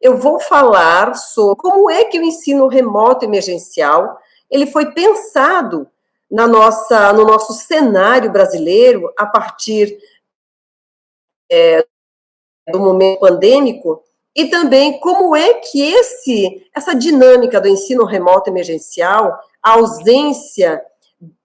eu vou falar sobre como é que o ensino remoto emergencial ele foi pensado no nosso cenário brasileiro a partir do momento pandêmico, e também como é que essa dinâmica do ensino remoto emergencial, a ausência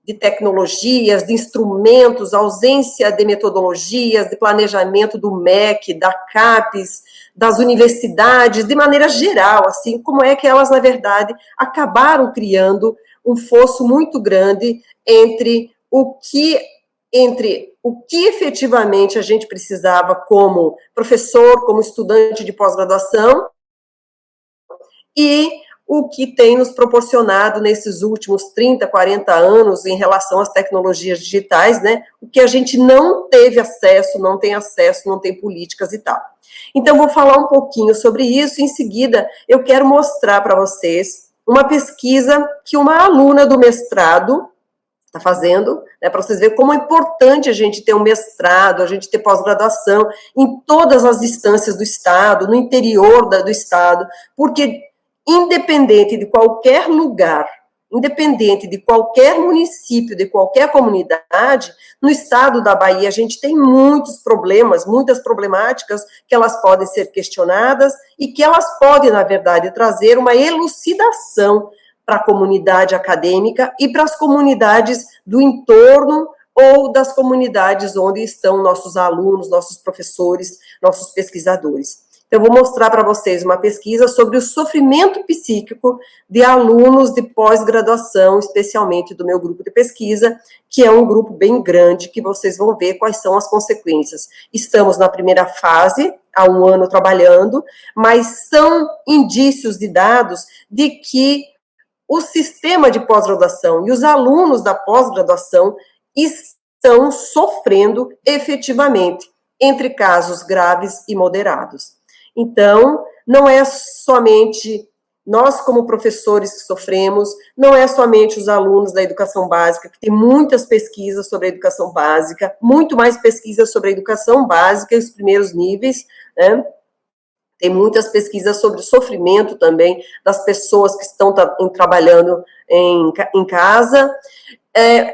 de tecnologias, de instrumentos, ausência de metodologias, de planejamento do MEC, da CAPES, das universidades, de maneira geral, assim, como é que elas, na verdade, acabaram criando um fosso muito grande entre o que efetivamente a gente precisava como professor, como estudante de pós-graduação, e o que tem nos proporcionado nesses últimos 30, 40 anos em relação às tecnologias digitais, né? O que a gente não teve acesso, não tem políticas e tal. Então, vou falar um pouquinho sobre isso, em seguida eu quero mostrar para vocês uma pesquisa que uma aluna do mestrado está fazendo, né, para vocês verem como é importante a gente ter um mestrado, a gente ter pós-graduação em todas as instâncias do Estado, no interior do Estado, porque independente de qualquer lugar, independente de qualquer município, de qualquer comunidade, no estado da Bahia a gente tem muitos problemas, muitas problemáticas que elas podem ser questionadas e que elas podem, na verdade, trazer uma elucidação para a comunidade acadêmica e para as comunidades do entorno ou das comunidades onde estão nossos alunos, nossos professores, nossos pesquisadores. Então, eu vou mostrar para vocês uma pesquisa sobre o sofrimento psíquico de alunos de pós-graduação, especialmente do meu grupo de pesquisa, que é um grupo bem grande, que vocês vão ver quais são as consequências. Estamos na primeira fase, há um ano trabalhando, mas são indícios de dados de que o sistema de pós-graduação e os alunos da pós-graduação estão sofrendo efetivamente, entre casos graves e moderados. Então, não é somente nós, como professores, que sofremos, não é somente os alunos da educação básica, que tem muitas pesquisas sobre a educação básica, muito mais pesquisas sobre a educação básica e os primeiros níveis, né? Tem muitas pesquisas sobre o sofrimento também das pessoas que estão trabalhando em casa.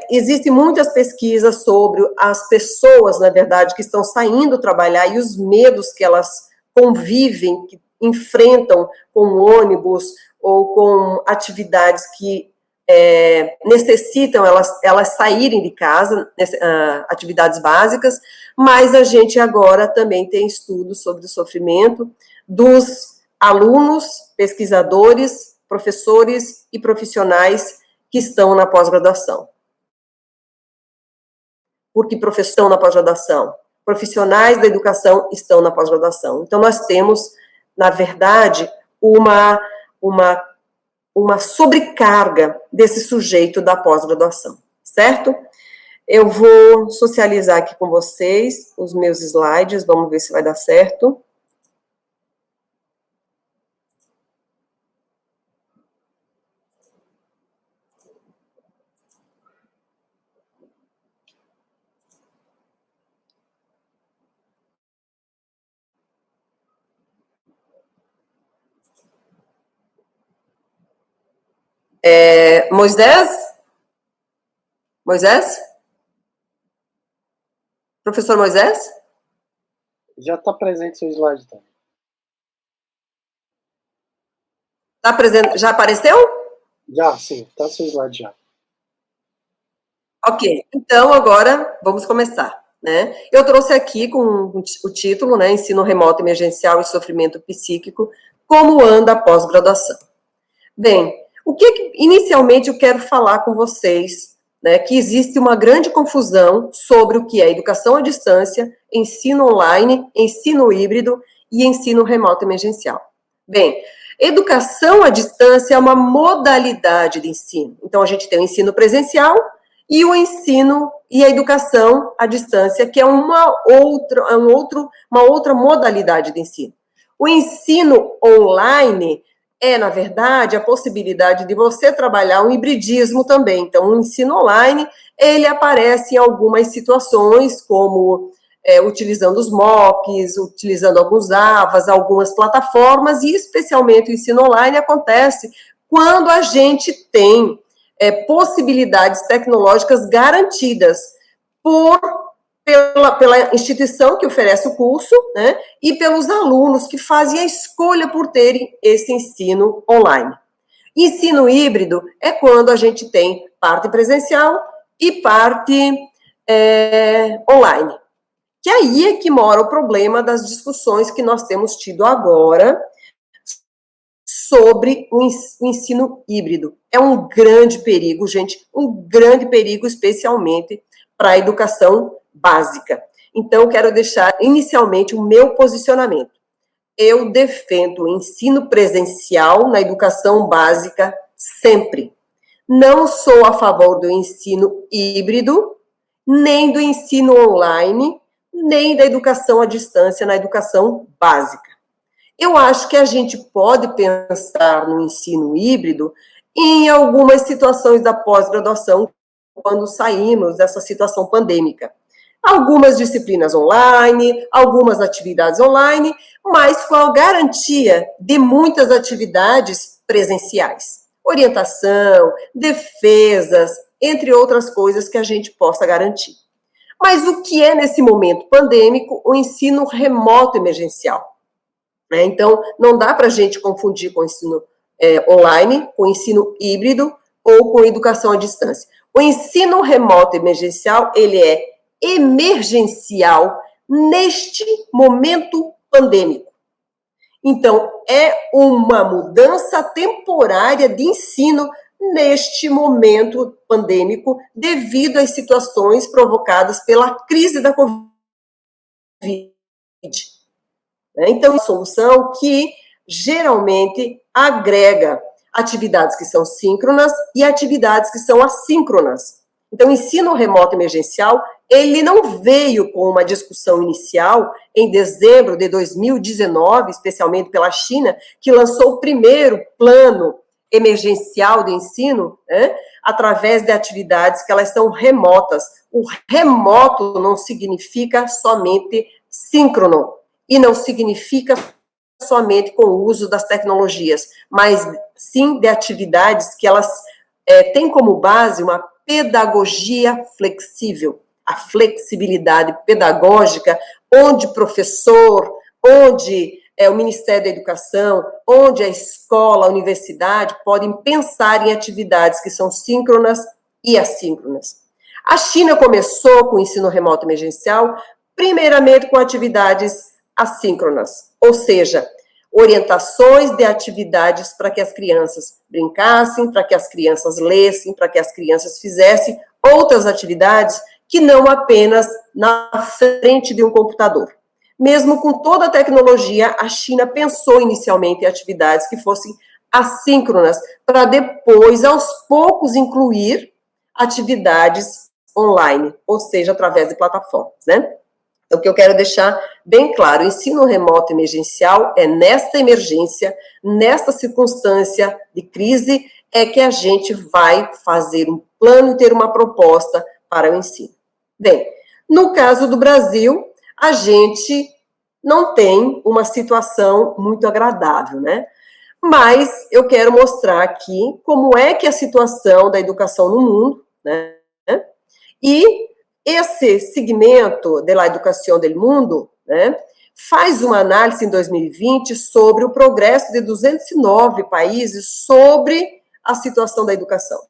Existem muitas pesquisas sobre as pessoas, na verdade, que estão saindo trabalhar e os medos que elas convivem, que enfrentam com ônibus ou com atividades que necessitam elas saírem de casa, atividades básicas, mas a gente agora também tem estudos sobre o sofrimento dos alunos, pesquisadores, professores e profissionais que estão na pós-graduação. Por que profissão na pós-graduação? Profissionais da educação estão na pós-graduação. Então, nós temos, na verdade, uma sobrecarga desse sujeito da pós-graduação, certo? Eu vou socializar aqui com vocês os meus slides, vamos ver se vai dar certo. Moisés? Moisés? Professor Moisés? Já está presente seu slide também. Está presente? Já apareceu? Já, sim, está seu slide já. Ok, então agora vamos começar, né? Eu trouxe aqui com o título, né, Ensino Remoto Emergencial e Sofrimento Psíquico, como anda a pós-graduação. Bem, o que inicialmente eu quero falar com vocês, né, que existe uma grande confusão sobre o que é educação à distância, ensino online, ensino híbrido e ensino remoto emergencial. Bem, educação à distância é uma modalidade de ensino. Então, a gente tem o ensino presencial e o ensino e a educação à distância, que é uma outra modalidade de ensino. O ensino online na verdade, a possibilidade de você trabalhar um hibridismo também. Então, o ensino online, ele aparece em algumas situações, como utilizando os MOOCs, utilizando alguns AVAs, algumas plataformas, e especialmente o ensino online acontece quando a gente tem possibilidades tecnológicas garantidas pela instituição que oferece o curso, né, e pelos alunos que fazem a escolha por terem esse ensino online. Ensino híbrido é quando a gente tem parte presencial e parte online. Que aí é que mora o problema das discussões que nós temos tido agora sobre o ensino híbrido. É um grande perigo, gente, um grande perigo, especialmente para a educação básica. Então, quero deixar inicialmente o meu posicionamento. Eu defendo o ensino presencial na educação básica sempre. Não sou a favor do ensino híbrido, nem do ensino online, nem da educação à distância na educação básica. Eu acho que a gente pode pensar no ensino híbrido em algumas situações da pós-graduação, quando saímos dessa situação pandêmica. Algumas disciplinas online, algumas atividades online, mas com a garantia de muitas atividades presenciais. Orientação, defesas, entre outras coisas que a gente possa garantir. Mas o que é, nesse momento pandêmico, o ensino remoto emergencial? Então, não dá para a gente confundir com o ensino online, com o ensino híbrido ou com educação à distância. O ensino remoto emergencial, ele é emergencial neste momento pandêmico. Então, é uma mudança temporária de ensino neste momento pandêmico, devido às situações provocadas pela crise da Covid. Então, é uma solução que geralmente agrega atividades que são síncronas e atividades que são assíncronas. Então, o ensino remoto emergencial, ele não veio com uma discussão inicial em dezembro de 2019, especialmente pela China, que lançou o primeiro plano emergencial de ensino, né, através de atividades que elas são remotas. O remoto não significa somente síncrono, e não significa somente com o uso das tecnologias, mas sim de atividades que elas têm como base uma pedagogia flexível, a flexibilidade pedagógica, onde professor, onde o Ministério da Educação, onde a escola, a universidade podem pensar em atividades que são síncronas e assíncronas. A China começou com o ensino remoto emergencial, primeiramente com atividades assíncronas, ou seja, orientações de atividades para que as crianças brincassem, para que as crianças lessem, para que as crianças fizessem outras atividades que não apenas na frente de um computador. Mesmo com toda a tecnologia, a China pensou inicialmente em atividades que fossem assíncronas, para depois, aos poucos, incluir atividades online, ou seja, através de plataformas, né? Então, o que eu quero deixar bem claro, o ensino remoto emergencial é nesta emergência, nesta circunstância de crise, é que a gente vai fazer um plano e ter uma proposta para o ensino. Bem, no caso do Brasil, a gente não tem uma situação muito agradável, né? Mas eu quero mostrar aqui como é que é a situação da educação no mundo, né? E esse segmento de la educação do mundo, né, faz uma análise em 2020 sobre o progresso de 209 países sobre a situação da educação.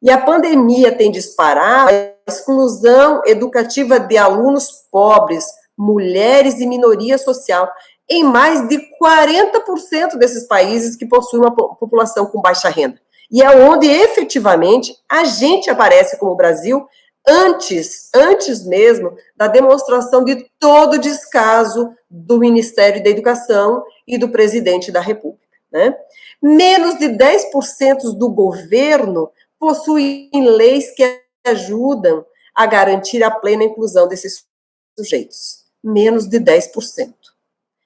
E a pandemia tem disparado a exclusão educativa de alunos pobres, mulheres e minoria social, em mais de 40% desses países que possuem uma população com baixa renda. E é onde, efetivamente, a gente aparece como Brasil antes mesmo da demonstração de todo o descaso do Ministério da Educação e do presidente da República, né? Menos de 10% do governo possuem leis que ajudam a garantir a plena inclusão desses sujeitos. Menos de 10%.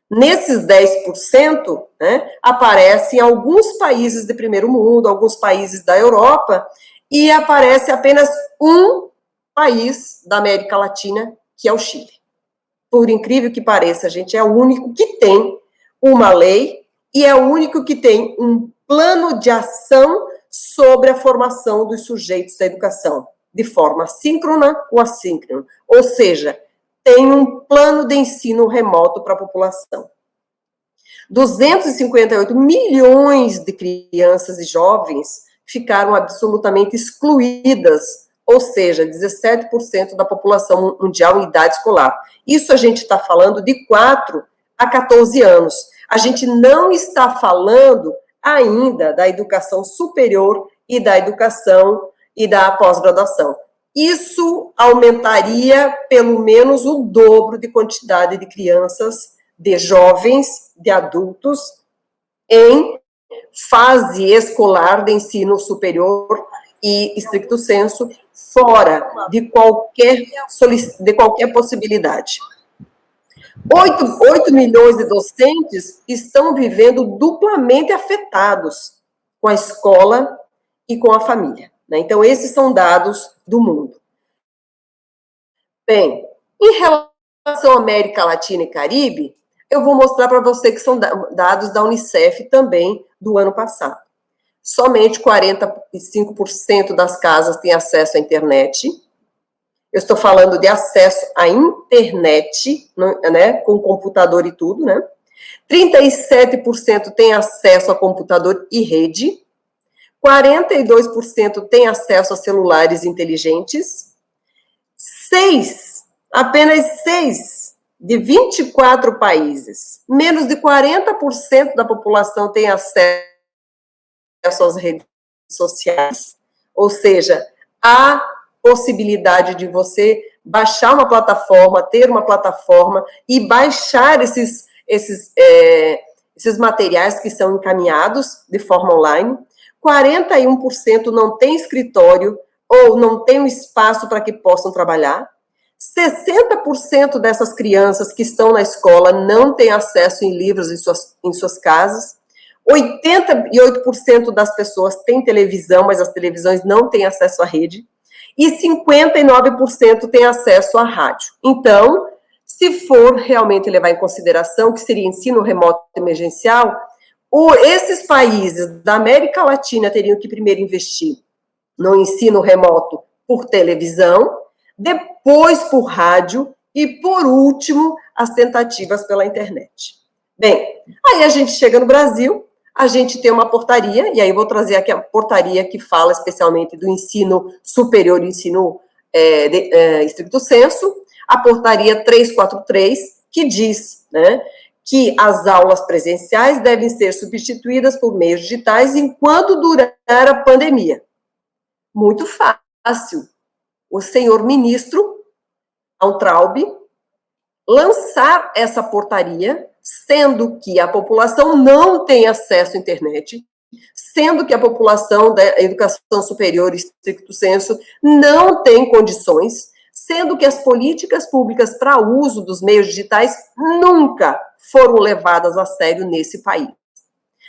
Nesses 10%, né, aparecem alguns países de primeiro mundo, alguns países da Europa, e aparece apenas um país da América Latina que é o Chile. Por incrível que pareça, a gente é o único que tem uma lei e é o único que tem um plano de ação sobre a formação dos sujeitos da educação, de forma síncrona ou assíncrona. Ou seja, tem um plano de ensino remoto para a população. 258 milhões de crianças e jovens ficaram absolutamente excluídas, ou seja, 17% da população mundial em idade escolar. Isso a gente está falando de 4 a 14 anos. A gente não está falando ainda da educação superior e da educação e da pós-graduação. Isso aumentaria pelo menos o dobro de quantidade de crianças, de jovens, de adultos em fase escolar de ensino superior e, estricto sensu, fora de qualquer possibilidade. 8 milhões de docentes estão vivendo duplamente afetados com a escola e com a família, né? Então, esses são dados do mundo. Bem, em relação à América Latina e Caribe, eu vou mostrar para você que são dados da Unicef também do ano passado. Somente 45% das casas têm acesso à internet. Eu estou falando de acesso à internet, né, com computador e tudo, né? 37% têm acesso a computador e rede. 42% têm acesso a celulares inteligentes. Apenas 6 de 24 países, menos de 40% da população tem acesso às redes sociais, ou seja, há possibilidade de você baixar uma plataforma, ter uma plataforma e baixar esses materiais que são encaminhados de forma online. 41% não tem escritório ou não tem um espaço para que possam trabalhar. 60% dessas crianças que estão na escola não têm acesso em livros em suas casas. 88% das pessoas têm televisão, mas as televisões não têm acesso à rede. E 59% têm acesso à rádio. Então, se for realmente levar em consideração que seria ensino remoto emergencial, esses países da América Latina teriam que primeiro investir no ensino remoto por televisão, depois por rádio e, por último, as tentativas pela internet. Bem, aí a gente chega no Brasil, a gente tem uma portaria, e aí eu vou trazer aqui a portaria que fala especialmente do ensino superior e ensino estricto sensu, a portaria 343, que diz, né, que as aulas presenciais devem ser substituídas por meios digitais enquanto durar a pandemia. Muito fácil. O senhor ministro Traub lançar essa portaria, sendo que a população não tem acesso à internet, sendo que a população da educação superior, estricto sensu, não tem condições, sendo que as políticas públicas para uso dos meios digitais nunca foram levadas a sério nesse país.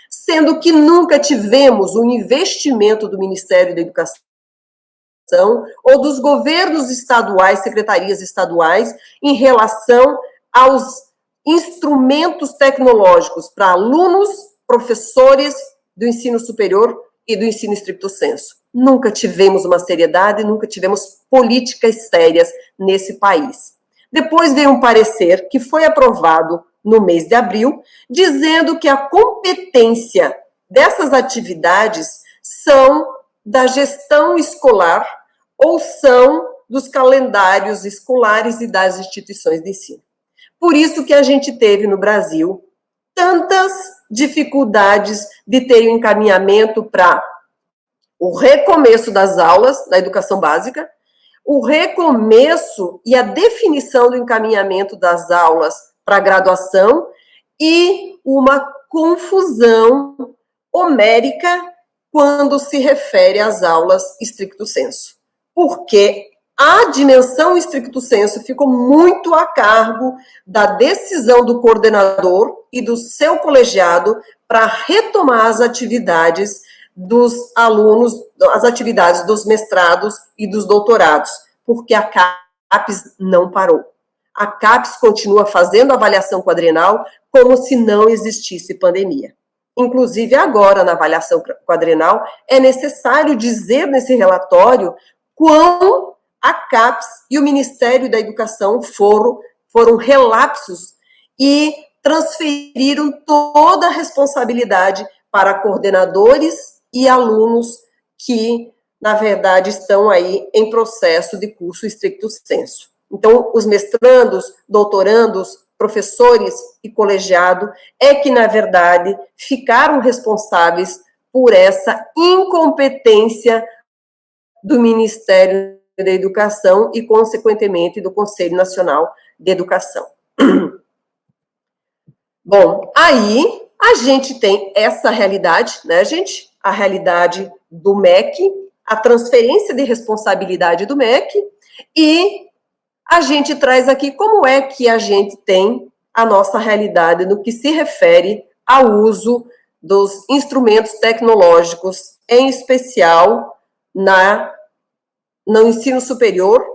Sendo que nunca tivemos um investimento do Ministério da Educação ou dos governos estaduais, secretarias estaduais, em relação aos instrumentos tecnológicos para alunos, professores do ensino superior e do ensino estricto sensu. Nunca tivemos uma seriedade, nunca tivemos políticas sérias nesse país. Depois veio um parecer que foi aprovado no mês de abril, dizendo que a competência dessas atividades são da gestão escolar ou são dos calendários escolares e das instituições de ensino. Por isso que a gente teve no Brasil tantas dificuldades de ter um encaminhamento para o recomeço das aulas da educação básica, o recomeço e a definição do encaminhamento das aulas para a graduação e uma confusão homérica quando se refere às aulas estricto sensu. Porque a dimensão estricto sensu ficou muito a cargo da decisão do coordenador e do seu colegiado para retomar as atividades dos alunos, as atividades dos mestrados e dos doutorados, porque a CAPES não parou. A CAPES continua fazendo avaliação quadrenal como se não existisse pandemia. Inclusive, agora, na avaliação quadrenal, é necessário dizer nesse relatório quão a CAPES e o Ministério da Educação foram relapsos e transferiram toda a responsabilidade para coordenadores e alunos que, na verdade, estão aí em processo de curso stricto sensu. Então, os mestrandos, doutorandos, professores e colegiado é que, na verdade, ficaram responsáveis por essa incompetência do Ministério da Educação e, consequentemente, do Conselho Nacional de Educação. Bom, aí a gente tem essa realidade, né, gente? A realidade do MEC, a transferência de responsabilidade do MEC, e a gente traz aqui como é que a gente tem a nossa realidade no que se refere ao uso dos instrumentos tecnológicos, em especial no ensino superior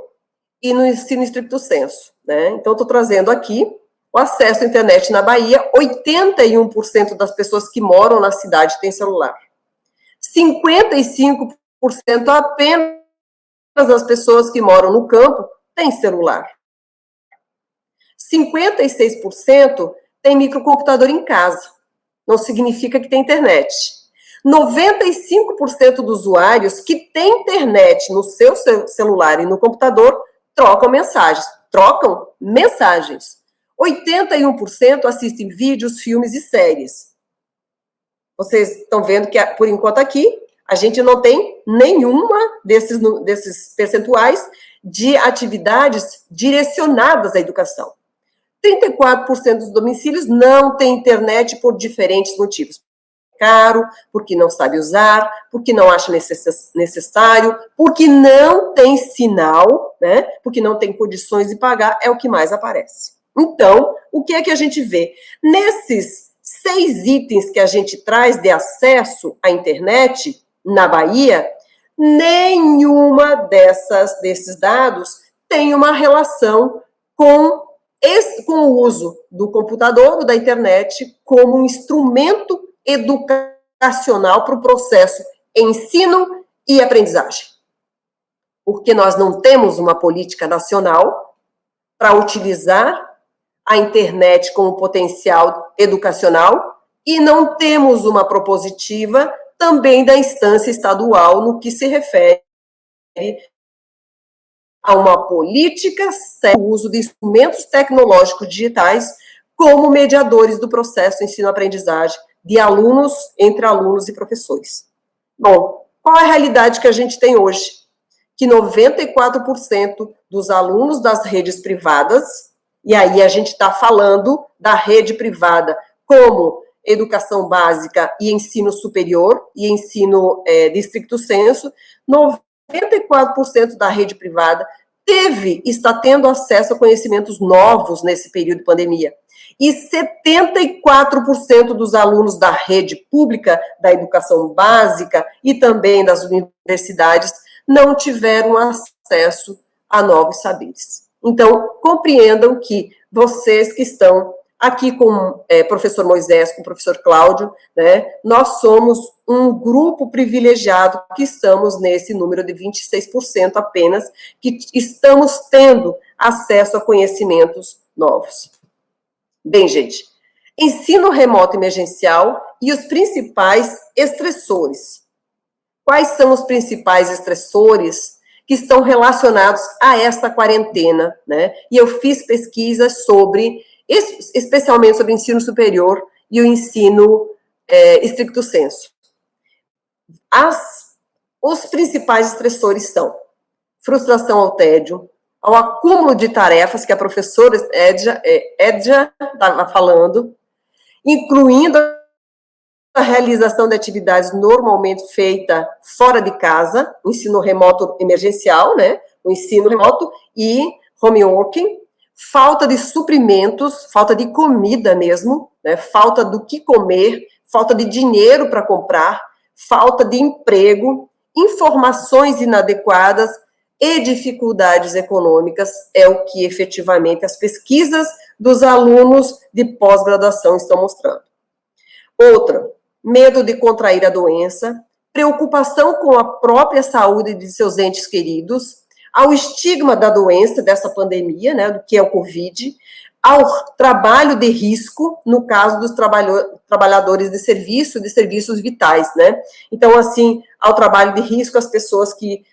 e no ensino stricto sensu, né? Então, estou trazendo aqui o acesso à internet na Bahia. 81% das pessoas que moram na cidade têm celular. 55% apenas das pessoas que moram no campo têm celular. 56% tem microcomputador em casa. Não significa que tem internet. 95% dos usuários que têm internet no seu celular e no computador trocam mensagens. 81% assistem vídeos, filmes e séries. Vocês estão vendo que, por enquanto aqui, a gente não tem nenhuma desses percentuais de atividades direcionadas à educação. 34% dos domicílios não têm internet por diferentes motivos. Caro, porque não sabe usar, porque não acha necessário, porque não tem sinal, né? Porque não tem condições de pagar, é o que mais aparece. Então, o que é que a gente vê? Nesses 6 itens que a gente traz de acesso à internet na Bahia, nenhuma desses dados tem uma relação com o uso do computador ou da internet como um instrumento educacional para o processo ensino e aprendizagem. Porque nós não temos uma política nacional para utilizar a internet como potencial educacional e não temos uma propositiva também da instância estadual no que se refere a uma política séria do uso de instrumentos tecnológicos digitais como mediadores do processo ensino-aprendizagem de alunos, entre alunos e professores. Bom, qual é a realidade que a gente tem hoje? Que 94% dos alunos das redes privadas, e aí a gente está falando da rede privada como educação básica e ensino superior, e ensino de stricto sensu, 94% da rede privada está tendo acesso a conhecimentos novos nesse período de pandemia. E 74% dos alunos da rede pública, da educação básica e também das universidades não tiveram acesso a novos saberes. Então, compreendam que vocês que estão aqui com o professor Moisés, com o professor Cláudio, né, nós somos um grupo privilegiado que estamos nesse número de 26% apenas, que estamos tendo acesso a conhecimentos novos. Bem, gente, ensino remoto emergencial e os principais estressores. Quais são os principais estressores que estão relacionados a essa quarentena, né? E eu fiz pesquisas especialmente sobre o ensino superior e o ensino stricto sensu. Os principais estressores são frustração ao tédio, ao acúmulo de tarefas que a professora Edja estava falando, incluindo a realização de atividades normalmente feitas fora de casa, o ensino remoto emergencial, né? O ensino remoto e home working, falta de suprimentos, falta de comida mesmo, né? Falta do que comer, falta de dinheiro para comprar, falta de emprego, informações inadequadas e dificuldades econômicas, é o que efetivamente as pesquisas dos alunos de pós-graduação estão mostrando. Outra, medo de contrair a doença, preocupação com a própria saúde de seus entes queridos, ao estigma da doença, dessa pandemia, né, do que é o Covid, ao trabalho de risco, no caso dos trabalhadores de serviços vitais, né? Então, assim, ao trabalho de risco, as pessoas que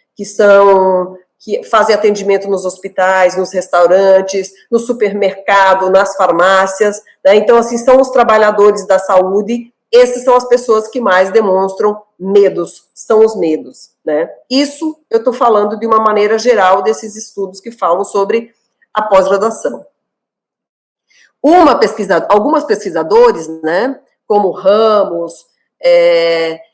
fazem atendimento nos hospitais, nos restaurantes, no supermercado, nas farmácias, né? Então, assim, são os trabalhadores da saúde, esses são as pessoas que mais demonstram medos, são os medos, né? Isso eu estou falando de uma maneira geral desses estudos que falam sobre a pós-graduação. Algumas pesquisadores, né, como Ramos,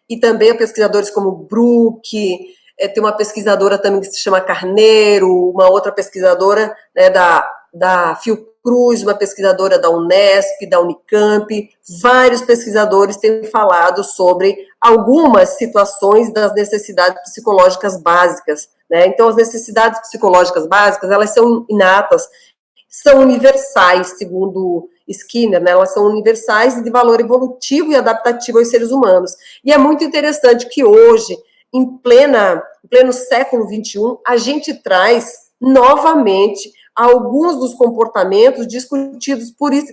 e também pesquisadores como Brook, tem uma pesquisadora também que se chama Carneiro, uma outra pesquisadora, né, da Fiocruz, uma pesquisadora da Unesp, da Unicamp, vários pesquisadores têm falado sobre algumas situações das necessidades psicológicas básicas, né? Então, as necessidades psicológicas básicas, elas são inatas, são universais, segundo Skinner, né? Elas são universais e de valor evolutivo e adaptativo aos seres humanos. E é muito interessante que hoje, em pleno século XXI, a gente traz novamente alguns dos comportamentos discutidos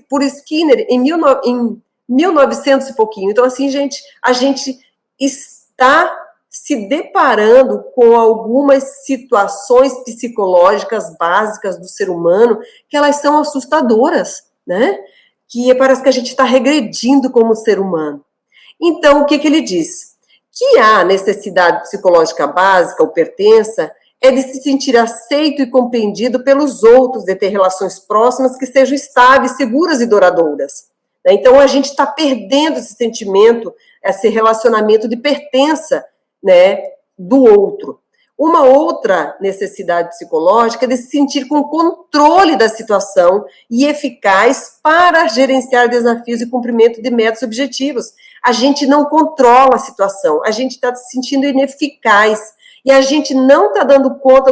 por Skinner em 1900 e pouquinho. Então, assim, a gente está se deparando com algumas situações psicológicas básicas do ser humano que elas são assustadoras, né? Que parece que a gente está regredindo como ser humano. Então, o que ele diz? Que a necessidade psicológica básica ou pertença é de se sentir aceito e compreendido pelos outros, de ter relações próximas que sejam estáveis, seguras e duradouras. Então, a gente está perdendo esse sentimento, esse relacionamento de pertença, né, do outro. Uma outra necessidade psicológica é de se sentir com controle da situação e eficaz para gerenciar desafios e cumprimento de metas e objetivos. A gente não controla a situação, a gente está se sentindo ineficaz e a gente não está dando conta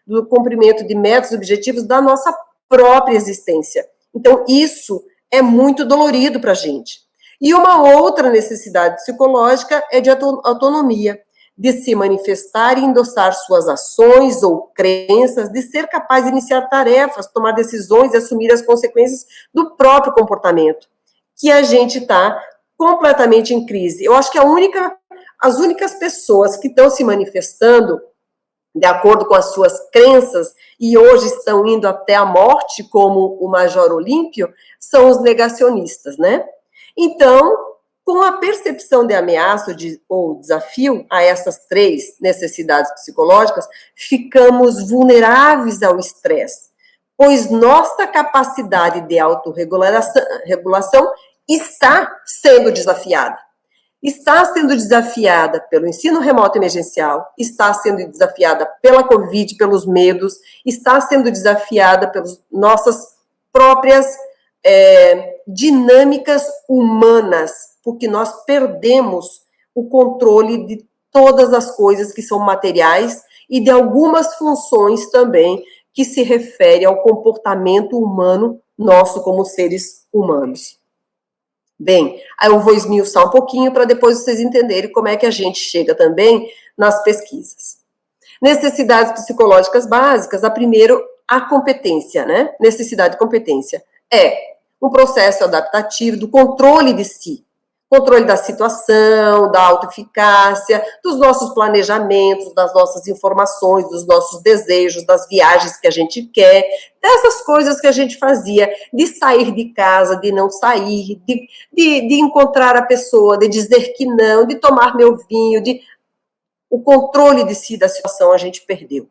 do cumprimento de metas e objetivos da nossa própria existência. Então, isso é muito dolorido para a gente. E uma outra necessidade psicológica é de autonomia, de se manifestar e endossar suas ações ou crenças, de ser capaz de iniciar tarefas, tomar decisões e assumir as consequências do próprio comportamento, que a gente está completamente em crise. Eu acho que as únicas pessoas que estão se manifestando de acordo com as suas crenças e hoje estão indo até a morte, como o Major Olímpio, são os negacionistas, né? Então, com a percepção de ameaça ou desafio a essas três necessidades psicológicas, ficamos vulneráveis ao estresse, pois nossa capacidade de autorregulação está sendo desafiada. Está sendo desafiada pelo ensino remoto emergencial, está sendo desafiada pela Covid, pelos medos, está sendo desafiada pelas nossas próprias dinâmicas humanas, porque nós perdemos o controle de todas as coisas que são materiais e de algumas funções também que se refere ao comportamento humano nosso como seres humanos. Bem, aí eu vou esmiuçar um pouquinho para depois vocês entenderem como é que a gente chega também nas pesquisas. Necessidades psicológicas básicas, a primeiro, a competência, né? Necessidade de competência é um processo adaptativo do controle de si, controle da situação, da autoeficácia, dos nossos planejamentos, das nossas informações, dos nossos desejos, das viagens que a gente quer, dessas coisas que a gente fazia, de sair de casa, de não sair, de encontrar a pessoa, de dizer que não, de tomar meu vinho, o controle de si, da situação, a gente perdeu.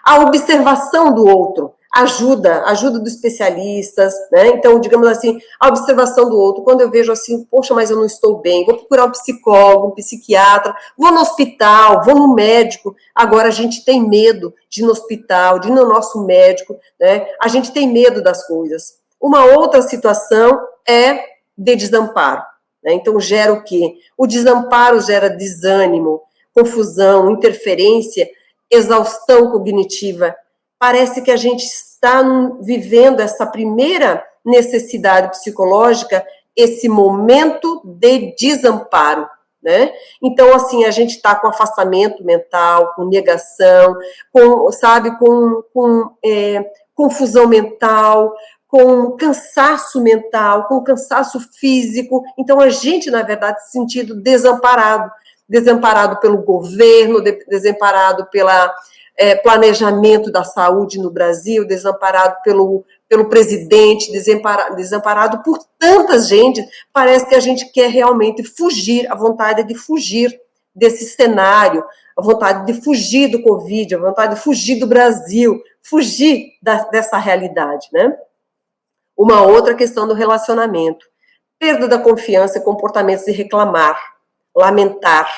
A observação do outro, ajuda dos especialistas, né? Então, digamos assim, a observação do outro, quando eu vejo assim, poxa, mas eu não estou bem, vou procurar um psicólogo, um psiquiatra, vou no hospital, vou no médico. Agora a gente tem medo de ir no hospital, de ir no nosso médico, né? A gente tem medo das coisas. Uma outra situação é de desamparo, né? Então, gera o quê? O desamparo gera desânimo, confusão, interferência, exaustão cognitiva. Parece que a gente está vivendo essa primeira necessidade psicológica, esse momento de desamparo, né? Então, assim, a gente está com afastamento mental, com negação, com, sabe, com confusão mental, com cansaço mental, com cansaço físico. Então, a gente, na verdade, se sentindo desamparado, desamparado pelo governo, desamparado pelo planejamento da saúde no Brasil, desamparado pelo presidente, desamparado por tanta gente. Parece que a gente quer realmente fugir, a vontade de fugir desse cenário, a vontade de fugir do Covid, a vontade de fugir do Brasil, fugir dessa realidade, né? Uma outra questão do relacionamento. Perda da confiança e comportamentos de reclamar, lamentar.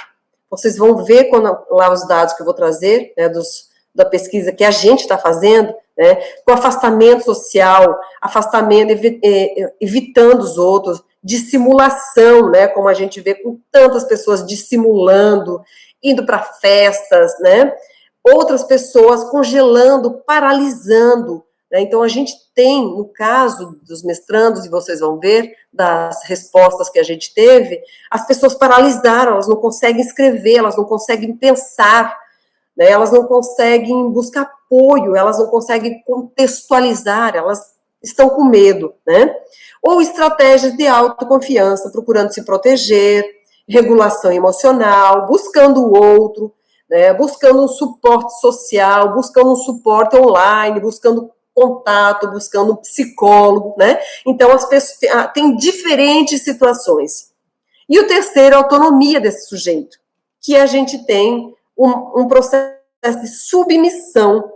Vocês vão ver quando, lá os dados que eu vou trazer, né, da pesquisa que a gente está fazendo, né, com afastamento social, afastamento, evitando os outros, dissimulação, né, como a gente vê com tantas pessoas dissimulando, indo para festas, né, outras pessoas congelando, paralisando, né. Então, a gente tem, no caso dos mestrandos, e vocês vão ver, das respostas que a gente teve, as pessoas paralisaram, elas não conseguem escrever, elas não conseguem pensar, né, elas não conseguem buscar apoio, elas não conseguem contextualizar, elas estão com medo, né? Ou estratégias de autoconfiança, procurando se proteger, regulação emocional, buscando o outro, né, buscando um suporte social, buscando um suporte online, buscando contato, buscando um psicólogo, né? Então, as pessoas têm diferentes situações. E o terceiro, a autonomia desse sujeito, que a gente tem um processo de submissão,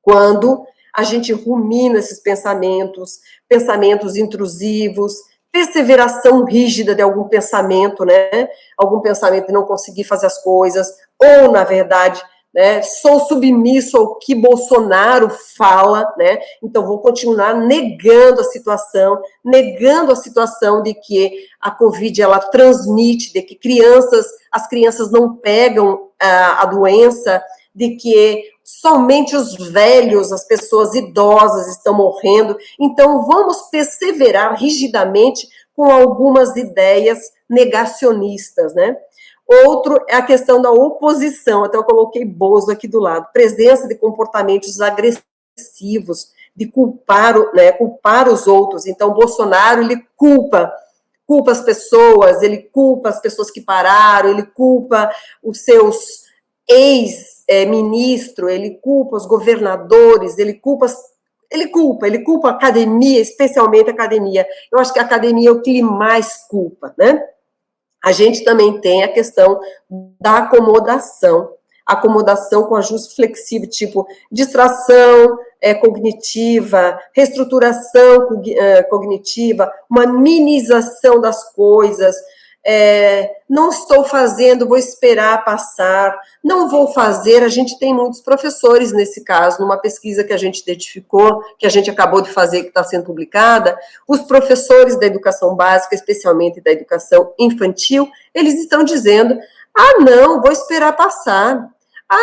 quando a gente rumina esses pensamentos, pensamentos intrusivos, perseveração rígida de algum pensamento, né? Algum pensamento de não conseguir fazer as coisas, ou, na verdade, né, sou submisso ao que Bolsonaro fala, né? Então vou continuar negando a situação de que a Covid ela transmite, de que as crianças não pegam a doença, de que somente os velhos, as pessoas idosas estão morrendo. Então vamos perseverar rigidamente com algumas ideias negacionistas, né? Outro é a questão da oposição, até eu coloquei Bozo aqui do lado, presença de comportamentos agressivos, de culpar os outros. Então, Bolsonaro, ele culpa as pessoas, ele culpa as pessoas que pararam, ele culpa os seus ex-ministros, ele culpa os governadores, ele culpa a academia, especialmente a academia. Eu acho que a academia é o que ele mais culpa, né? A gente também tem a questão da acomodação com ajuste flexível, tipo distração cognitiva, reestruturação cognitiva, uma minimização das coisas, não estou fazendo, vou esperar passar, não vou fazer. A gente tem muitos professores nesse caso, numa pesquisa que a gente identificou, que a gente acabou de fazer, que está sendo publicada, os professores da educação básica, especialmente da educação infantil, eles estão dizendo, não, vou esperar passar,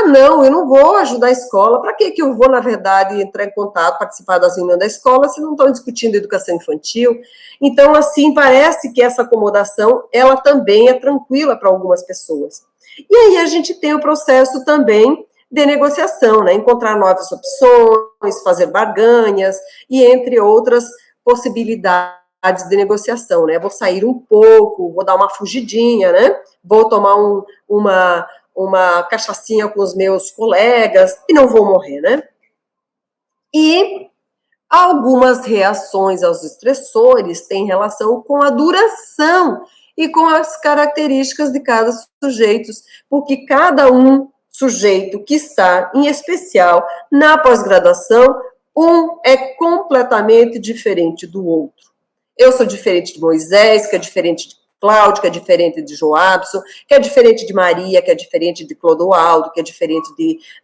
não, eu não vou ajudar a escola, para que eu vou, na verdade, entrar em contato, participar das reuniões da escola, se não estão discutindo educação infantil? Então, assim, parece que essa acomodação, ela também é tranquila para algumas pessoas. E aí a gente tem o processo também de negociação, né? Encontrar novas opções, fazer barganhas, e entre outras possibilidades de negociação, né? Vou sair um pouco, vou dar uma fugidinha, né? Vou tomar uma cachaçinha com os meus colegas e não vou morrer, né? E algumas reações aos estressores têm relação com a duração e com as características de cada sujeito, porque cada sujeito que está, em especial, na pós-graduação, é completamente diferente do outro. Eu sou diferente de Moisés, que é diferente de Cláudio, que é diferente de Joabson, que é diferente de Maria, que é diferente de Clodoaldo, que é diferente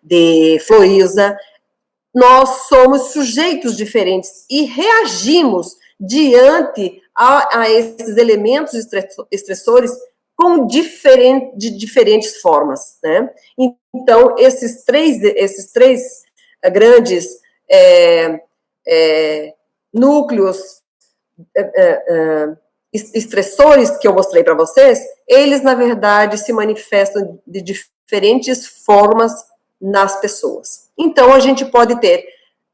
de Floísa. Nós somos sujeitos diferentes e reagimos diante a esses elementos estressores de diferentes formas, né? Então, esses três grandes núcleos estressores que eu mostrei para vocês, eles, na verdade, se manifestam de diferentes formas nas pessoas. Então, a gente pode ter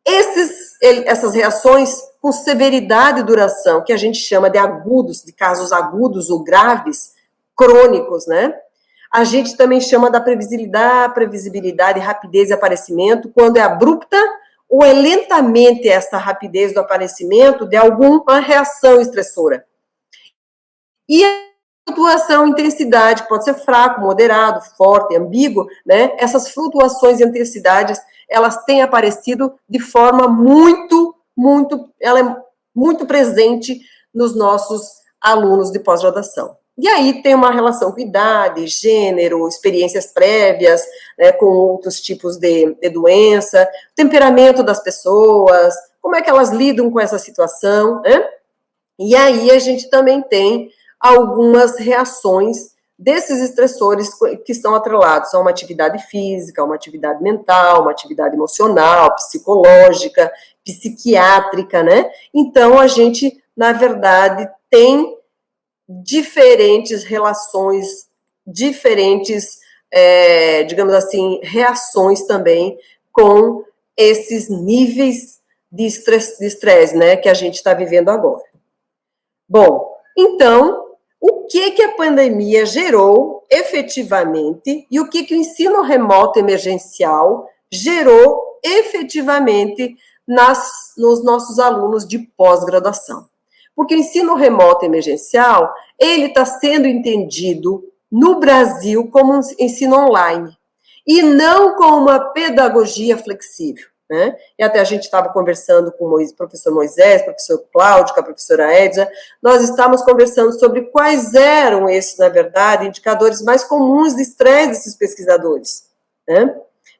essas reações com severidade e duração, que a gente chama de agudos, de casos agudos ou graves, crônicos, né? A gente também chama da previsibilidade, rapidez e aparecimento, quando é abrupta ou é lentamente essa rapidez do aparecimento de alguma reação estressora. E a flutuação, intensidade, pode ser fraco, moderado, forte, ambíguo, né? Essas flutuações e intensidades, elas têm aparecido de forma ela é muito presente nos nossos alunos de pós-graduação. E aí tem uma relação com idade, gênero, experiências prévias, né, com outros tipos de doença, temperamento das pessoas, como é que elas lidam com essa situação, né? E aí a gente também tem algumas reações desses estressores que estão atrelados a uma atividade física, uma atividade mental, uma atividade emocional, psicológica, psiquiátrica, né? Então, a gente, na verdade, tem diferentes relações, diferentes, digamos assim, reações também com esses níveis de estresse, né, que a gente está vivendo agora. Bom, então, o que a pandemia gerou efetivamente e o que o ensino remoto emergencial gerou efetivamente nos nossos alunos de pós-graduação? Porque o ensino remoto emergencial, ele está sendo entendido no Brasil como um ensino online e não como uma pedagogia flexível, né? E até a gente estava conversando com o professor Moisés, professor Cláudio, com a professora Edja, nós estávamos conversando sobre quais eram esses, na verdade, indicadores mais comuns de estresse desses pesquisadores, né?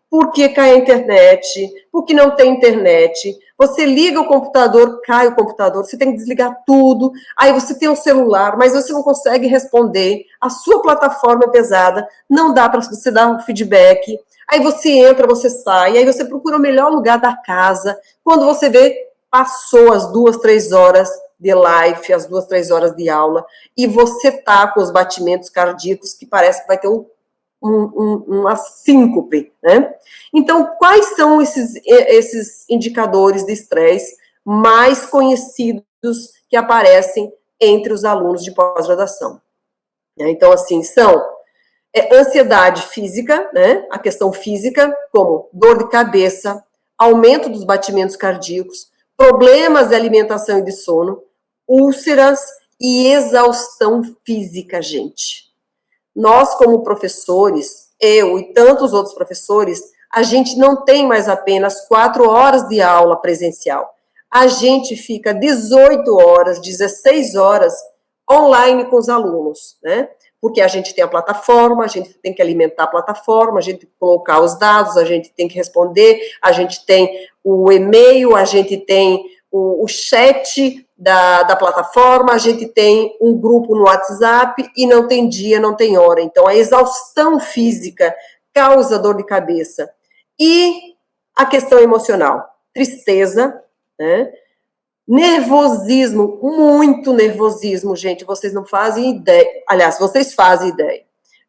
Por que cai a internet? Por que não tem internet? Você liga o computador, cai o computador, você tem que desligar tudo, aí você tem um celular, mas você não consegue responder, a sua plataforma é pesada, não dá para você dar um feedback, aí você entra, você sai, aí você procura o melhor lugar da casa, quando você vê, passou as 2, 3 horas de live, as 2, 3 horas de aula, e você tá com os batimentos cardíacos que parece que vai ter uma síncope, né? Então, quais são esses indicadores de estresse mais conhecidos que aparecem entre os alunos de pós-graduação? Então, assim, são ansiedade física, né? A questão física, como dor de cabeça, aumento dos batimentos cardíacos, problemas de alimentação e de sono, úlceras e exaustão física, gente. Nós, como professores, eu e tantos outros professores, a gente não tem mais apenas 4 horas de aula presencial. A gente fica 18 horas, 16 horas online com os alunos, né? Porque a gente tem a plataforma, a gente tem que alimentar a plataforma, a gente tem que colocar os dados, a gente tem que responder, a gente tem o e-mail, a gente tem o chat da plataforma, a gente tem um grupo no WhatsApp e não tem dia, não tem hora. Então, a exaustão física causa dor de cabeça. E a questão emocional, tristeza, né? Nervosismo, muito nervosismo, gente, vocês não fazem ideia. Aliás, vocês fazem ideia.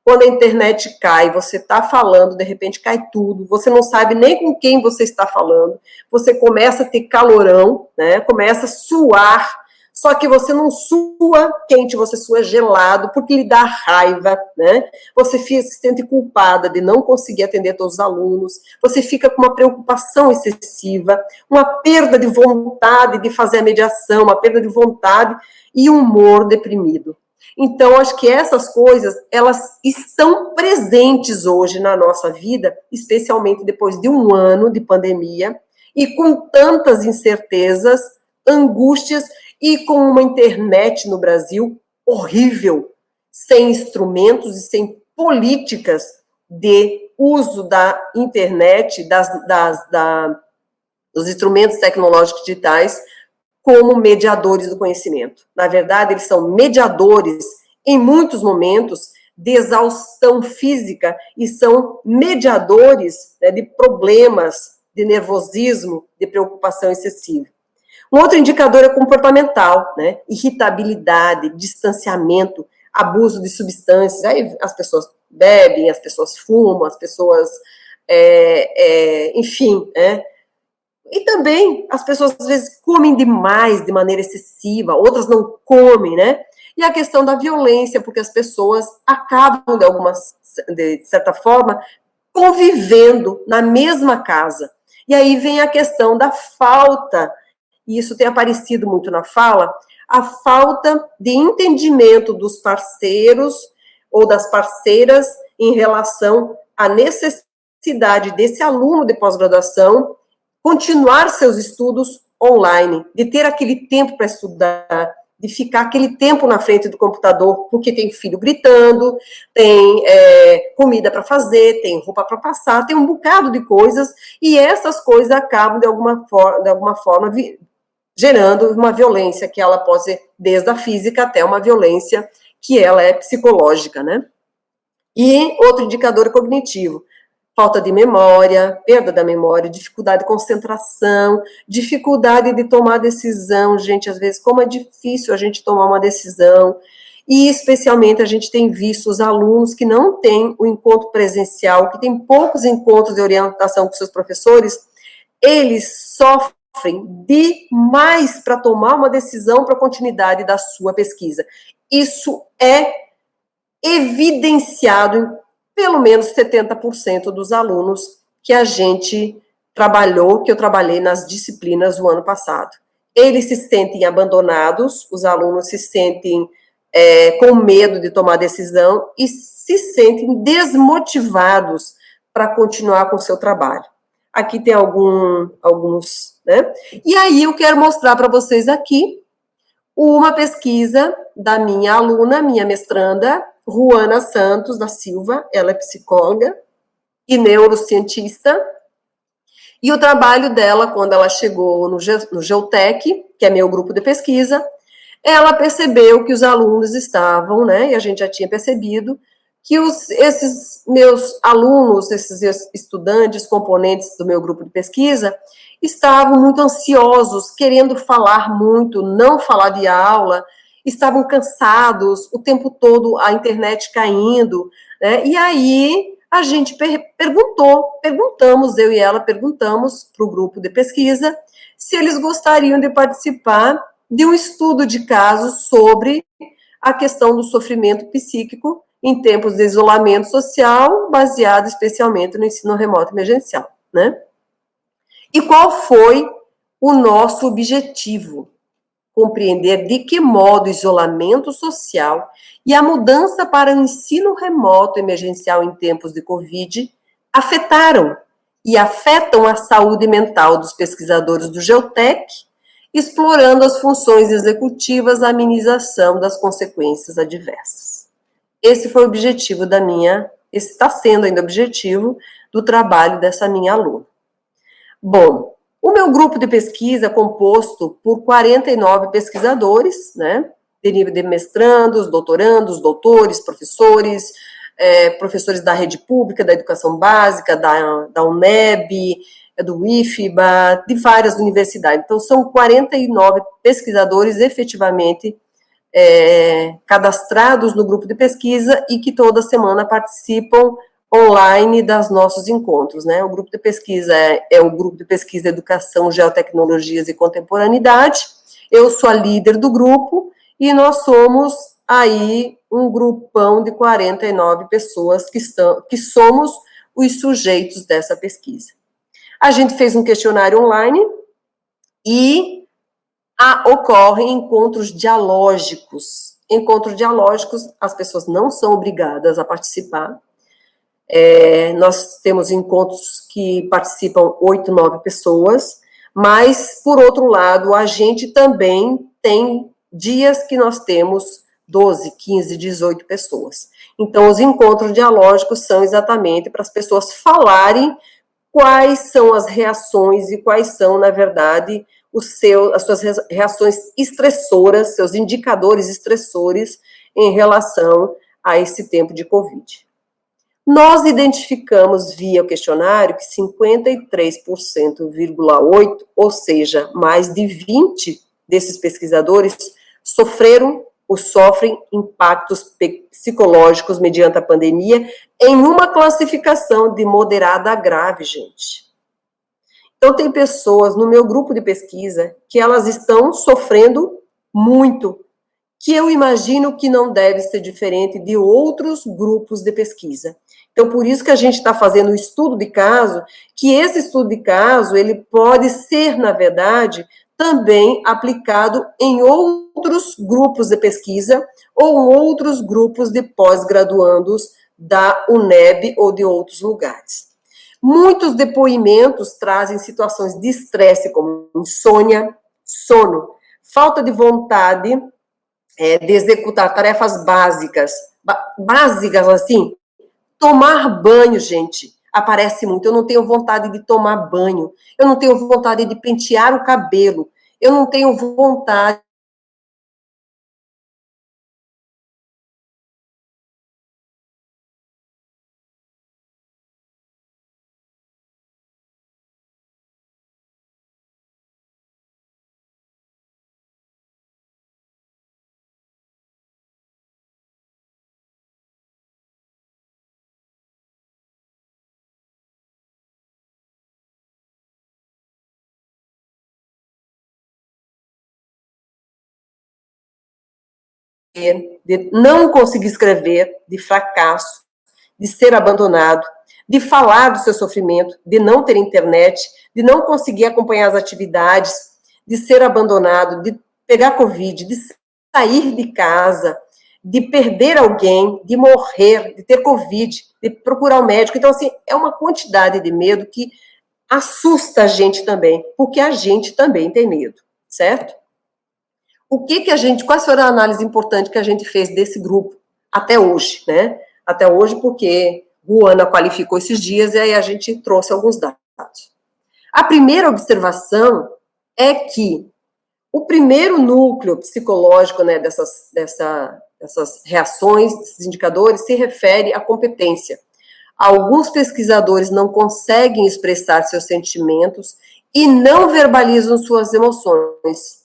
Quando a internet cai, você está falando, de repente cai tudo, você não sabe nem com quem você está falando, você começa a ter calorão, né? Começa a suar, só que você não sua quente, você sua gelado, porque lhe dá raiva, né? Você se sente culpada de não conseguir atender todos os alunos, você fica com uma preocupação excessiva, uma perda de vontade de fazer a mediação, uma perda de vontade e humor deprimido. Então, acho que essas coisas, elas estão presentes hoje na nossa vida, especialmente depois de um ano de pandemia, e com tantas incertezas, angústias, e com uma internet no Brasil horrível, sem instrumentos e sem políticas de uso da internet, dos instrumentos tecnológicos digitais, como mediadores do conhecimento. Na verdade, eles são mediadores em muitos momentos, de exaustão física e são mediadores, né, de problemas de nervosismo, de preocupação excessiva. Um outro indicador é comportamental, né? Irritabilidade, distanciamento, abuso de substâncias. Aí as pessoas bebem, as pessoas fumam, as pessoas, enfim, né? E também as pessoas às vezes comem demais, de maneira excessiva, outras não comem, né? E a questão da violência, porque as pessoas acabam, de certa forma, convivendo na mesma casa. E aí vem a questão da falta, e isso tem aparecido muito na fala, a falta de entendimento dos parceiros ou das parceiras em relação à necessidade desse aluno de pós-graduação continuar seus estudos online, de ter aquele tempo para estudar, de ficar aquele tempo na frente do computador, porque tem filho gritando, tem comida para fazer, tem roupa para passar, tem um bocado de coisas, e essas coisas acabam, de alguma forma gerando uma violência, que ela pode ser desde a física até uma violência que ela é psicológica, né? E outro indicador cognitivo, falta de memória, perda da memória, dificuldade de concentração, dificuldade de tomar decisão, gente, às vezes como é difícil a gente tomar uma decisão, e especialmente a gente tem visto os alunos que não têm o encontro presencial, que tem poucos encontros de orientação com seus professores, eles sofrem demais para tomar uma decisão para a continuidade da sua pesquisa. Isso é evidenciado em pelo menos 70% dos alunos que a gente trabalhou, que eu trabalhei nas disciplinas do ano passado. Eles se sentem abandonados, os alunos se sentem com medo de tomar decisão e se sentem desmotivados para continuar com o seu trabalho. Aqui tem alguns, né? E aí eu quero mostrar para vocês aqui uma pesquisa da minha aluna, minha mestranda, Ruana Santos da Silva, ela é psicóloga e neurocientista, e o trabalho dela, quando ela chegou no Geotec, que é meu grupo de pesquisa, ela percebeu que os alunos estavam, né, e a gente já tinha percebido, que esses meus alunos, esses estudantes, componentes do meu grupo de pesquisa, estavam muito ansiosos, querendo falar muito, não falar de aula, estavam cansados, o tempo todo a internet caindo, né? E aí a gente perguntamos, eu e ela perguntamos para o grupo de pesquisa se eles gostariam de participar de um estudo de casos sobre a questão do sofrimento psíquico em tempos de isolamento social, baseado especialmente no ensino remoto emergencial, né? E qual foi o nosso objetivo? Compreender de que modo o isolamento social e a mudança para o ensino remoto emergencial em tempos de Covid afetaram e afetam a saúde mental dos pesquisadores do Geotec, explorando as funções executivas da amenização das consequências adversas. Esse foi o objetivo esse está sendo ainda o objetivo do trabalho dessa minha aluna. Bom, o meu grupo de pesquisa é composto por 49 pesquisadores, né, de nível de mestrandos, doutorandos, doutores, professores, professores da rede pública, da educação básica, da UNEB, do IFBA, de várias universidades. Então, são 49 pesquisadores efetivamente cadastrados no grupo de pesquisa e que toda semana participam online dos nossos encontros, né? O grupo de pesquisa é o grupo de pesquisa Educação, Geotecnologias e Contemporaneidade. Eu sou a líder do grupo e nós somos aí um grupão de 49 pessoas que somos os sujeitos dessa pesquisa. A gente fez um questionário online e ocorrem encontros dialógicos. Encontros dialógicos, as pessoas não são obrigadas a participar. Nós temos encontros que participam 8, 9 pessoas, mas, por outro lado, a gente também tem dias que nós temos 12, 15, 18 pessoas. Então, os encontros dialógicos são exatamente para as pessoas falarem quais são as reações e quais são, na verdade, as suas reações estressoras, seus indicadores estressores em relação a esse tempo de Covid. Nós identificamos via o questionário que 53,8%, ou seja, mais de 20 desses pesquisadores sofreram ou sofrem impactos psicológicos mediante a pandemia em uma classificação de moderada a grave, gente. Então, tem pessoas no meu grupo de pesquisa que elas estão sofrendo muito, que eu imagino que não deve ser diferente de outros grupos de pesquisa. Então, por isso que a gente está fazendo um estudo de caso, que esse estudo de caso, ele pode ser, na verdade, também aplicado em outros grupos de pesquisa ou em outros grupos de pós-graduandos da UNEB ou de outros lugares. Muitos depoimentos trazem situações de estresse, como insônia, sono, falta de vontade de executar tarefas básicas assim, tomar banho, gente, aparece muito. Eu não tenho vontade de tomar banho, eu não tenho vontade de pentear o cabelo, eu não tenho vontade de não conseguir escrever, de fracasso, de ser abandonado, de falar do seu sofrimento, de não ter internet, de não conseguir acompanhar as atividades, de ser abandonado, de pegar Covid, de sair de casa, de perder alguém, de morrer, de ter Covid, de procurar o médico. Então, assim, é uma quantidade de medo que assusta a gente também, porque a gente também tem medo, certo? Quais foram a análise importante que a gente fez desse grupo até hoje, né? Até hoje, porque Ruana qualificou esses dias e aí a gente trouxe alguns dados. A primeira observação é que o primeiro núcleo psicológico, né, dessas reações, desses indicadores, se refere à competência. Alguns pesquisadores não conseguem expressar seus sentimentos e não verbalizam suas emoções.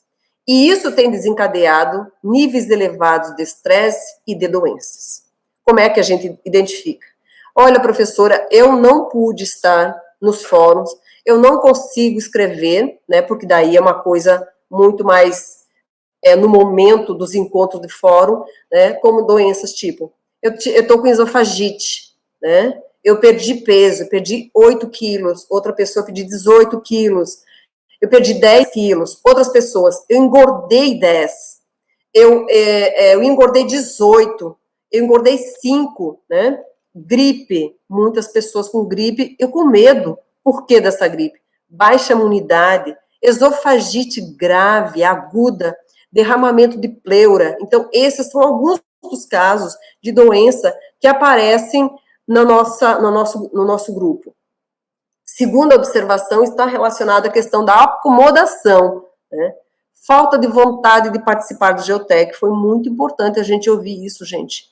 E isso tem desencadeado níveis elevados de estresse e de doenças. Como é que a gente identifica? Olha, professora, eu não pude estar nos fóruns, eu não consigo escrever, né, porque daí é uma coisa muito mais no momento dos encontros de fórum, né, como doenças tipo, eu estou com esofagite, né, eu perdi peso, perdi 8 quilos, outra pessoa pediu 18 quilos, eu perdi 10 quilos, outras pessoas, eu engordei 10, eu engordei 18, eu engordei 5, né? Gripe, muitas pessoas com gripe, eu com medo. Por que dessa gripe? Baixa imunidade, esofagite grave, aguda, derramamento de pleura. Então, esses são alguns dos casos de doença que aparecem no nosso grupo. Segunda observação está relacionada à questão da acomodação, né? Falta de vontade de participar do Geotec, foi muito importante a gente ouvir isso, gente,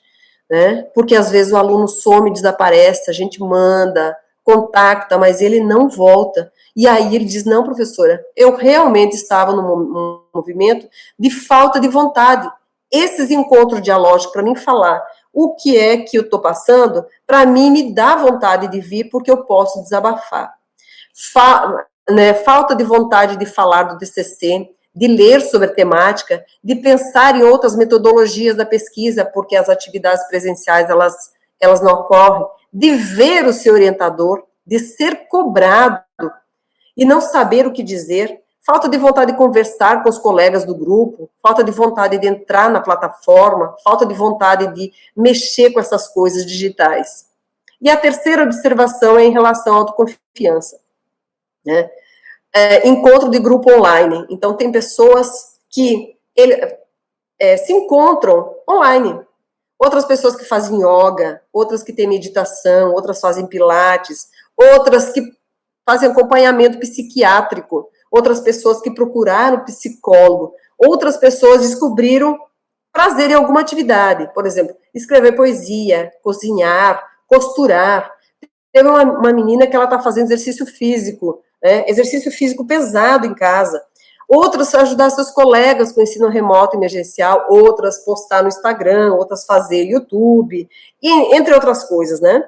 né? Porque às vezes o aluno some, desaparece, a gente manda, contacta, mas ele não volta. E aí ele diz, não, professora, eu realmente estava num movimento de falta de vontade. Esses encontros dialógicos, para mim falar o que é que eu estou passando, para mim me dá vontade de vir, porque eu posso desabafar. Falta de vontade de falar do DCC, de ler sobre a temática, de pensar em outras metodologias da pesquisa, porque as atividades presenciais, elas não ocorrem, de ver o seu orientador, de ser cobrado e não saber o que dizer, falta de vontade de conversar com os colegas do grupo, falta de vontade de entrar na plataforma, falta de vontade de mexer com essas coisas digitais. E a terceira observação é em relação à autoconfiança, né? Encontro de grupo online. Então, tem pessoas que se encontram online. Outras pessoas que fazem yoga, outras que têm meditação, outras fazem pilates, outras que fazem acompanhamento psiquiátrico, outras pessoas que procuraram psicólogo, outras pessoas descobriram prazer em alguma atividade, por exemplo, escrever poesia, cozinhar, costurar. Teve uma menina que ela está fazendo exercício físico, né, exercício físico pesado em casa. Outros ajudar seus colegas com ensino remoto emergencial, outras postar no Instagram, outras fazer YouTube, e, entre outras coisas, né?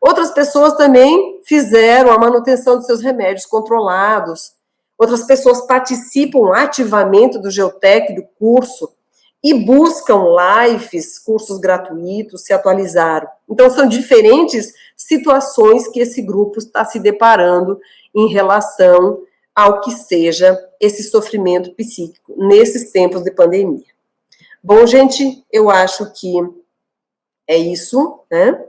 Outras pessoas também fizeram a manutenção de seus remédios controlados. Outras pessoas participam ativamente do Geotec, do curso, e buscam lives, cursos gratuitos, se atualizaram. Então, são diferentes situações que esse grupo está se deparando em relação ao que seja esse sofrimento psíquico nesses tempos de pandemia. Bom, gente, eu acho que é isso, né?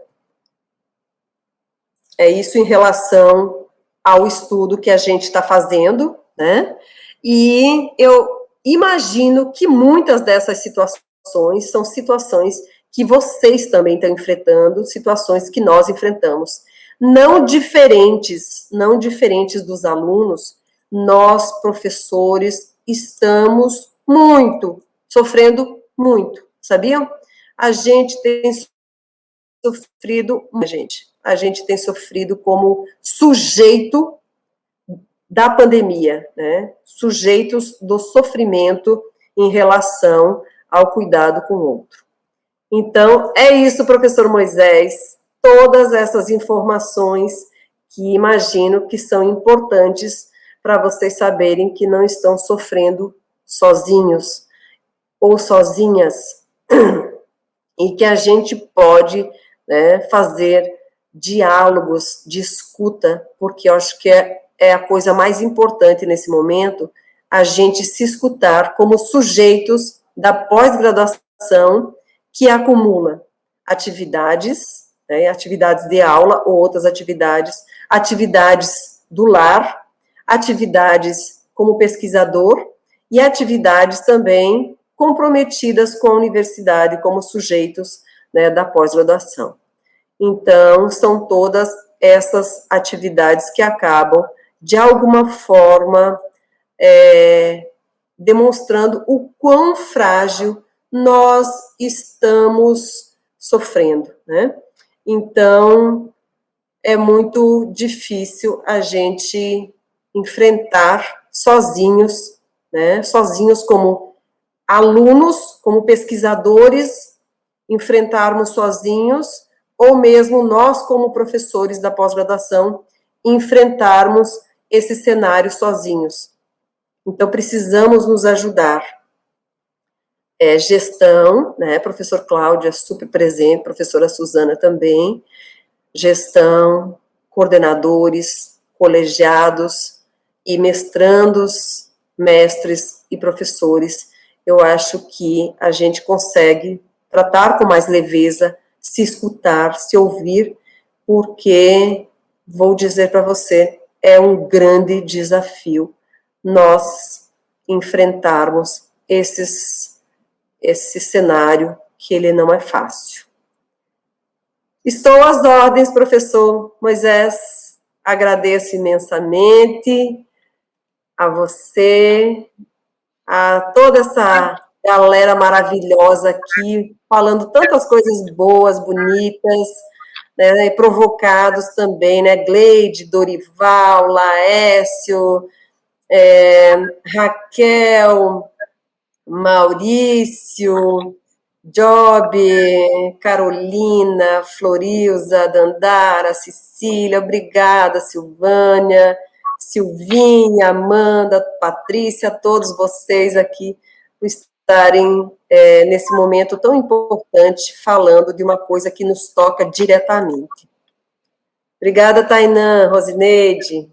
É isso em relação ao estudo que a gente está fazendo, né? E eu imagino que muitas dessas situações são situações que vocês também estão enfrentando, situações que nós enfrentamos. Não diferentes dos alunos, nós, professores, estamos sofrendo muito, sabiam? A gente tem sofrido, a gente tem sofrido como sujeito da pandemia, né? Sujeitos do sofrimento em relação ao cuidado com o outro. Então, é isso, professor Moisés, todas essas informações que imagino que são importantes para vocês saberem que não estão sofrendo sozinhos ou sozinhas, e que a gente pode, né, fazer diálogos de escuta, porque eu acho que é a coisa mais importante nesse momento, a gente se escutar como sujeitos da pós-graduação que acumula atividades, né, atividades de aula ou outras atividades, atividades do lar, atividades como pesquisador e atividades também comprometidas com a universidade como sujeitos, né, da pós-graduação. Então, são todas essas atividades que acabam, de alguma forma, demonstrando o quão frágil nós estamos sofrendo, né? Então, é muito difícil a gente enfrentar sozinhos, né? Sozinhos como alunos, como pesquisadores, enfrentarmos sozinhos, ou mesmo nós, como professores da pós-graduação, enfrentarmos esse cenário sozinhos. Então, precisamos nos ajudar. Gestão, né, professor Cláudio é super presente, professora Suzana também, gestão, coordenadores, colegiados e mestrandos, mestres e professores, eu acho que a gente consegue tratar com mais leveza, se escutar, se ouvir, porque, vou dizer para você, é um grande desafio nós enfrentarmos esse cenário, que ele não é fácil. Estou às ordens, professor Moisés, agradeço imensamente a você, a toda essa galera maravilhosa aqui, falando tantas coisas boas, bonitas, né, e provocados também, né, Gleide, Dorival, Laércio, Raquel, Maurício, Job, Carolina, Florilza, Dandara, Cecília, obrigada, Silvânia, Silvinha, Amanda, Patrícia, todos vocês aqui por estarem nesse momento tão importante, falando de uma coisa que nos toca diretamente. Obrigada, Tainã, Rosineide.